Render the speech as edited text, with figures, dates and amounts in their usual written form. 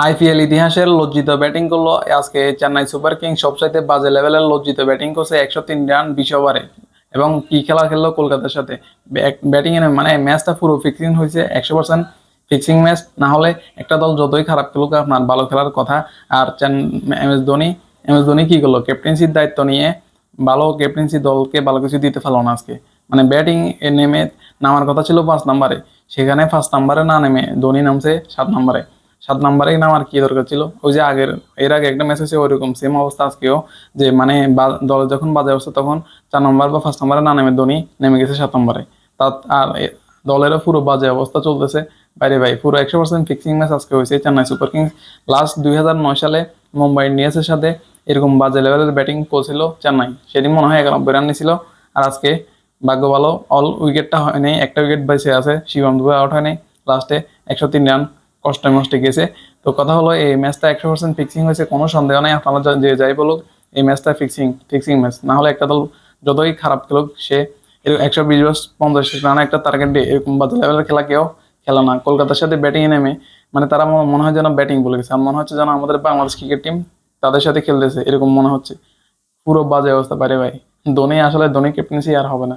IPL ইতিহাসের লজ্জিত batting করলো আজকে চেন্নাই সুপার কিংস। সবচাইতে বাজে লেভেলের লজ্জিত ব্যাটিং করছে 103 রান 20 ওভারে। এবং কি খেলা খেললো কলকাতার সাথে। ব্যাটিং এ মানে ম্যাচটা পুরো ফিক্সিং হয়েছে, 100% ফিক্সিং ম্যাচ। না হলে একটা দল যতই খারাপ খেলুক আপনার ভালো খেলার কথা। আর এম এস ধোনি কি করলো, ক্যাপ্টেন্সির দায়িত্ব নিয়ে ভালো ক্যাপ্টেন্সি দলকে ভালো কিছু দিতে পারলো না আজকে। মানে ব্যাটিং এ নেমে নামার কথা ছিল 5 নম্বরে, সেখানে ফার্স্ট নাম্বারে না নেমে ধোনি নামছে 7 নম্বরে। 7 নম্বরে নামার কি দরকার ছিল? ওই যে এর আগে একটা ম্যাচ হয়েছে ওইরকম সেম অবস্থা আজকেও। যে মানে দলের যখন বাজে অবস্থা তখন 4 নম্বর বা ফার্স্ট নাম্বারে না নেমে ধোনি নেমে গেছে 7 নম্বরে। তা আর দলেরও পুরো বাজে অবস্থা চলতেছে। বাইরে ভাই পুরো 100% ফিক্সিং ম্যাচ আজকে হয়েছে চেন্নাই সুপার কিংস। লাস্ট 2009 সালে মুম্বাই ইন্ডিয়ান্সের সাথে এরকম বাজে লেভেলের ব্যাটিং করছিল চেন্নাই, সেদিন মনে হয় 91 রান নিছিল। আর আজকে ভাগ্য ভালো অল উইকেটটা হয়নি, একটা উইকেট বেঁচে আছে, শিবম দুবে আউট হয়নি। লাস্টে 103 রান কষ্টে মষ্টে গেছে। তো কথা হলো এই ম্যাচটা 100% ফিক্সিং হয়েছে, কোনো সন্দেহ নেই। আপনারা যে যাই বলুক এই ম্যাচটা ফিক্সিং ফিক্সিং ম্যাচ। না হলে একটা দল যতই খারাপ খেলুক সে এরকম 120 বা 50 রান একটা টার্গেট দিয়ে এরকম বাজে লেভেলের খেলা কেউ খেলে না। কলকাতার সাথে ব্যাটিং এ নেমে মানে তারা মনে হয় যেন ব্যাটিং বলে গেছে। আর মনে হচ্ছে যেন আমাদের বাংলাদেশ ক্রিকেট টিম তাদের সাথে খেলতেছে, এরকম মনে হচ্ছে। পুরো বাজে অবস্থা বাইরে ভাই। ধোনি আসলে ধোনি ক্যাপ্টেন্সি আর হবে না।